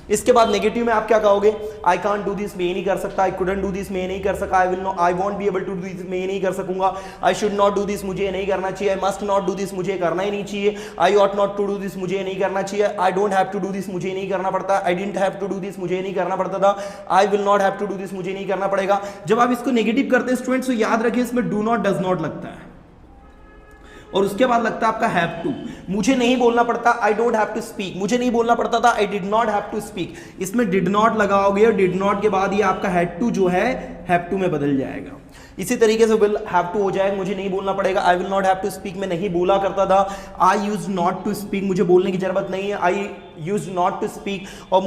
इसके बाद नेगेटिव में आप क्या कहोगे? आई कांट डू दिस, मैं ये नहीं कर सकता। आई कुडंट डू दिस, मैं ये नहीं कर सका। I will not, I won't be able to do this, मैं ये नहीं कर सकूंगा। I should not do this, मुझे ये नहीं करना चाहिए। I must not do this, मुझे करना ही नहीं चाहिए। I ought not to do this, मुझे ये नहीं करना चाहिए। I don't have to do this, मुझे नहीं करना पड़ता। I didn't have to do this, मुझे नहीं करना पड़ता था। I will not have to do this, मुझे नहीं करना पड़ेगा। जब आप इसको नेगेटिव करते हैं स्टूडेंट्स, तो याद रखिए इसमें डू नॉट डज नॉट लगता है और उसके बाद लगता है आपका हैव टू। मुझे नहीं बोलना पड़ता, I don't have to speak. मुझे नहीं बोलना पड़ता था, I did not have to speak. इसमें डिड नॉट लगाओगे और डिड नॉट के बाद ये आपका हैड टू जो है हैव टू में बदल जाएगा। इसी तरीके से विल हैव टू हो जाएगा, मुझे नहीं बोलना पड़ेगा। I will not have to speak, मैं नहीं बोला करता था। I used not to speak, मुझे बोलने की जरूरत नहीं है। I used not to speak, और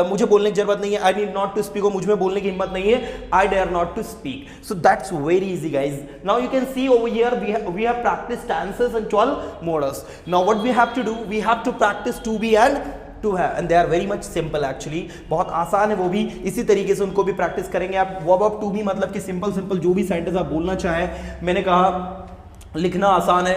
मुझे बोलने की जरूरत नहीं है। I need not to speak, और मुझ में बोलने की हिम्मत नहीं है। I dare not to speak. So that's very easy guys. Now you can see over here we have practiced tenses and 12 modals. Now what we have to do, we have to practice to be and to have, and they are very much simple actually. बहुत आसान है वो भी। इसी तरीके से उनको भी प्रैक्टिस करेंगे आप। verb of to be मतलब कि सिंपल जो भी सेंटेंस आप बोलना चाहे। मैंने कहा लिखना आसान है,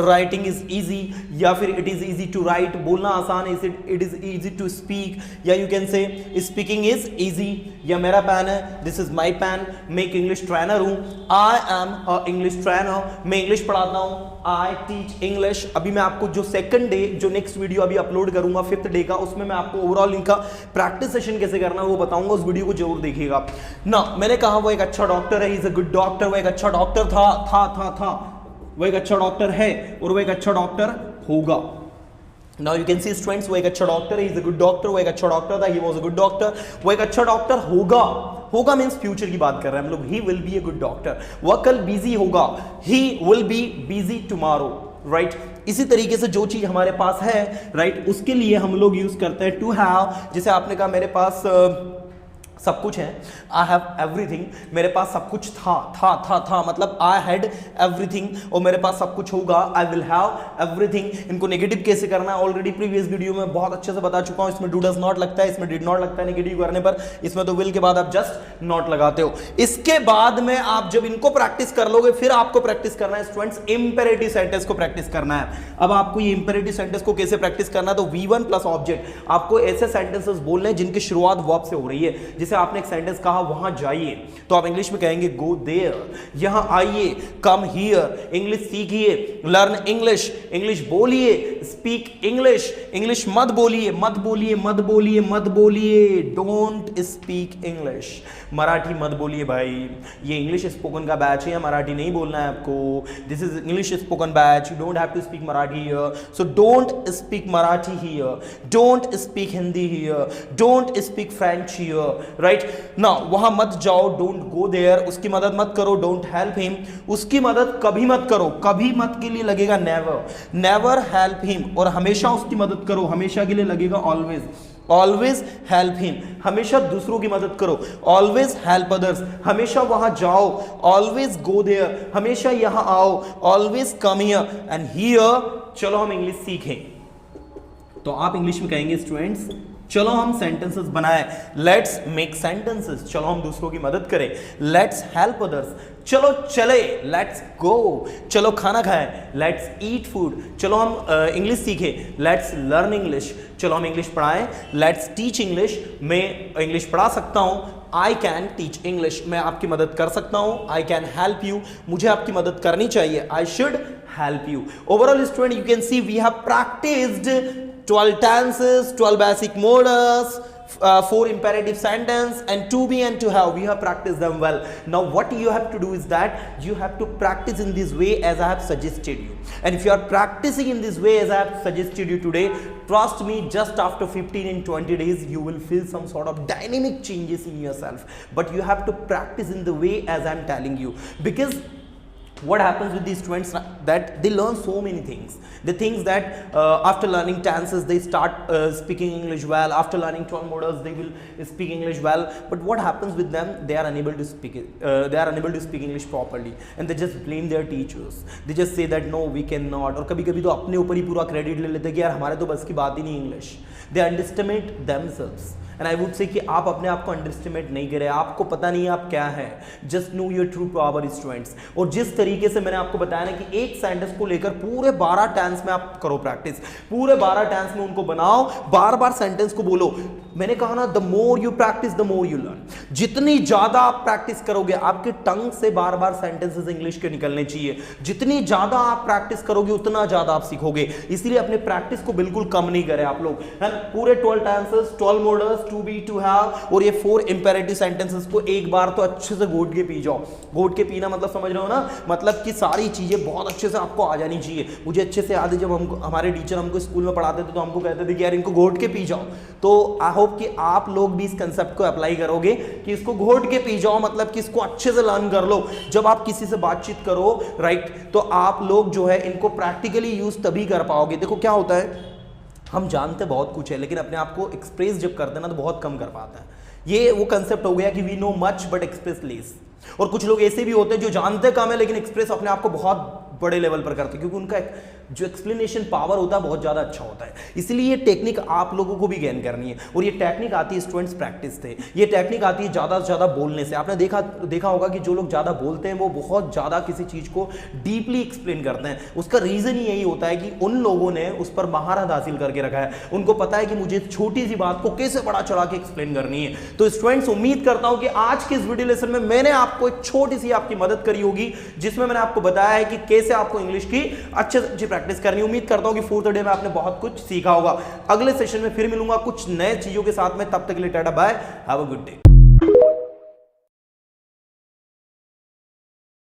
राइटिंग इज इजी, या फिर it is easy to write. बोलना आसान है, it is easy to speak, या you can say speaking is easy, या मेरा पैन है, दिस इज माई पैन। मैं एक इंग्लिश ट्रेनर हूँ, I am a English trainer. मैं इंग्लिश पढ़ाता हूँ, आई टीच इंग्लिश। अभी मैं आपको जो सेकंड डे, जो नेक्स्ट वीडियो अभी अपलोड करूंगा 5th डे का, उसमें मैं आपको ओवरऑल इनका प्रैक्टिस सेशन कैसे करना है वो बताऊंगा। उस वीडियो को जरूर देखिएगा ना। मैंने कहा वो एक अच्छा डॉक्टर है, इज अ गुड डॉक्टर। वो एक अच्छा डॉक्टर था, वो एक अच्छा डॉक्टर है, और वो एक अच्छा डॉक्टर होगा। Now you can see students, वो एक अच्छा डॉक्टर है, he is a good doctor। वो एक अच्छा डॉक्टर था, he was a good doctor। वो एक अच्छा डॉक्टर होगा मीन्स फ्यूचर की बात कर रहे हैं हम लोग। he will be a good doctor। वह कल बिजी होगा, he will be busy tomorrow, right. इसी तरीके से जो चीज हमारे पास है, राइट, उसके लिए हम लोग यूज करते हैं टू हैव। जैसे आपने कहा मेरे पास सब कुछ है, आई हैव एवरीथिंग। मेरे पास सब कुछ था मतलब आई हैड एवरीथिंग, और मेरे पास सब कुछ होगा, आई विल हैव एवरीथिंग। इनको नेगेटिव कैसे करना है ऑलरेडी प्रीवियस वीडियो में बहुत अच्छे से बता चुका हूं। इसमें डू डज नॉट लगता है, इसमें डिड नॉट लगता है नेगेटिव करने पर। इसमें तो विल के बाद आप जस्ट नॉट लगाते हो। इसके बाद में आप जब इनको प्रैक्टिस कर लोगे, फिर आपको प्रैक्टिस करना है स्टूडेंट्स इंपेरेटिव सेंटेंस को प्रैक्टिस करना है। अब आपको ये इंपेरेटिव सेंटेंस को कैसे प्रैक्टिस करना है, तो V1 प्लस ऑब्जेक्ट। आपको ऐसे सेंटेंसेस बोलने हैं जिनकी शुरुआत वर्ब से हो रही है। जैसे आपने एक सेंटेंस कहा वहां जाइए, तो आप इंग्लिश में कहेंगे गो देयर। यहां आइए, कम हियर। इंग्लिश सीखिए, लर्न इंग्लिश। इंग्लिश बोलिए, स्पीक इंग्लिश। इंग्लिश मत बोलिए, डोंट स्पीक इंग्लिश। मराठी मत बोलिए भाई, ये इंग्लिश स्पोकन का बैच है, मराठी नहीं बोलना है आपको। This is English spoken batch, you don't have to speak Marathi here, so don't speak Marathi here, don't speak Hindi here, don't speak French here, right ना। वहां मत जाओ, डोंट गो देयर। उसकी मदद मत करो, डोंट हेल्प हिम। उसकी मदद कभी मत करो, कभी मत के लिए लगेगा नेवर हेल्प हिम। और हमेशा उसकी मदद करो, हमेशा के लिए लगेगा ऑलवेज हेल्प हिम। हमेशा दूसरों की मदद करो, ऑलवेज हेल्प अदर्स। हमेशा वहां जाओ, ऑलवेज गो देयर। हमेशा यहां आओ, always come here. And here, चलो हम इंग्लिश सीखें। तो आप इंग्लिश में कहेंगे स्टूडेंट्स, चलो हम सेंटेंसेस बनाएं, लेट्स मेक सेंटेंसेस। चलो हम दूसरों की मदद करें, लेट्स हेल्प अदर्स। चलो चले, लेट्स गो। चलो खाना खाएं, लेट्स ईट फूड। चलो हम इंग्लिश सीखें, लेट्स लर्न इंग्लिश। चलो हम इंग्लिश पढ़ाएं, लेट्स टीच इंग्लिश। मैं इंग्लिश पढ़ा सकता हूं, आई कैन टीच इंग्लिश। मैं आपकी मदद कर सकता हूं, आई कैन हेल्प यू। मुझे आपकी मदद करनी चाहिए, I should help you. Overall student, you can see we have practised 12 tenses, 12 basic modals, 4 imperative sentence, and to be and to have. We have practiced them well. Now what you have to do is that you have to practice in this way as I have suggested you. And if you are practicing in this way as I have suggested you today, trust me, just after 15 and 20 days you will feel some sort of dynamic changes in yourself. But you have to practice in the way as I am telling you, because what happens with these students that they learn so many things. They think that after learning tenses they start speaking English well. After learning 12 modals they will speak English well. But what happens with them? They are unable to speak it. They are unable to speak English properly, and they just blame their teachers. They just say that no, we cannot. और कभी-कभी तो अपने ऊपर ही पूरा credit ले लेते हैं कि यार हमारे तो बस की बात ही नहीं English. They underestimate themselves. And I would say कि आप अपने आप को अंडर एस्टिमेट नहीं करें, आपको पता नहीं आप क्या है, just know your true power students. और जिस तरीके से मैंने आपको बताया ना कि एक सेंटेंस को लेकर पूरे 12 टेंस में आप करो प्रैक्टिस, पूरे 12 टेंस में उनको बनाओ, बार बार सेंटेंस को बोलो। मैंने कहा ना, the more you practice the more you learn. जितनी ज्यादा आप प्रैक्टिस करोगे, आपके टंग से बार बार सेंटेंसेस इंग्लिश के निकलने चाहिए, जितनी ज्यादा आप प्रैक्टिस करोगे उतना ज्यादा आप सीखोगे। इसलिए अपने प्रैक्टिस को बिल्कुल कम नहीं करें आप लोग, है पूरे 12 tenses, 12 modals, to be, to have और ये 4 इंपेरेटिव सेंटेंसेस को एक बार तो अच्छे से घोट के पी जाओ। घोट के पीना मतलब समझ रहे हो ना, मतलब कि सारी चीजें बहुत अच्छे से आपको आ जानी चाहिए। मुझे अच्छे से याद है जब हमको हमारे टीचर हमको स्कूल में पढ़ाते थे तो हमको कहते थे कि यार इनको घोट के पी जाओ। तो आई होप कि आप लोग भी इस कंसेप्ट को अप्लाई करोगे कि इसको घोट के पी जाओ, मतलब कि इसको अच्छे से लर्न कर लो। जब आप किसी से बातचीत करो राइट, तो आप लोग जो है इनको प्रैक्टिकली यूज तभी कर पाओगे। देखो क्या होता है, हम जानते बहुत कुछ है लेकिन अपने आप को एक्सप्रेस जब करते हैं ना तो बहुत कम कर पाते हैं। ये वो कंसेप्ट हो गया कि we know much but express less. और कुछ लोग ऐसे भी होते हैं जो जानते कम है लेकिन एक्सप्रेस अपने आप को बहुत बड़े लेवल पर करते हैं, क्योंकि उनका जो एक्सप्लेनेशन पावर होता है बहुत ज़्यादा अच्छा होता है। इसलिए ये टेक्निक आप लोगों को भी गेन करनी है, और ये टेक्निक आती है स्टूडेंट्स प्रैक्टिस से, ये टेक्निक आती है ज़्यादा से ज़्यादा बोलने से। आपने देखा होगा कि जो लोग ज़्यादा बोलते हैं वो बहुत ज़्यादा किसी चीज़ को डीपली एक्सप्लेन करते हैं। उसका रीज़न ही यही होता है कि उन लोगों ने उस पर महारत हासिल करके रखा है, उनको पता है कि मुझे छोटी सी बात को कैसे बड़ा चढ़ा के एक्सप्लेन करनी है। तो स्टूडेंट्स, उम्मीद करता हूँ कि आज के इस वीडियो लेसन में मैंने आपको एक छोटी सी आपकी मदद करी होगी, जिसमें मैंने आपको बताया है कि कैसे आपको इंग्लिश की अच्छे से प्रैक्टिस करनी। उम्मीद करता हूं कि 4th डे में आपने बहुत कुछ सीखा होगा। अगले सेशन में फिर मिलूंगा कुछ नए चीजों के साथ में, तब तक के लिए tata bye, have a good day.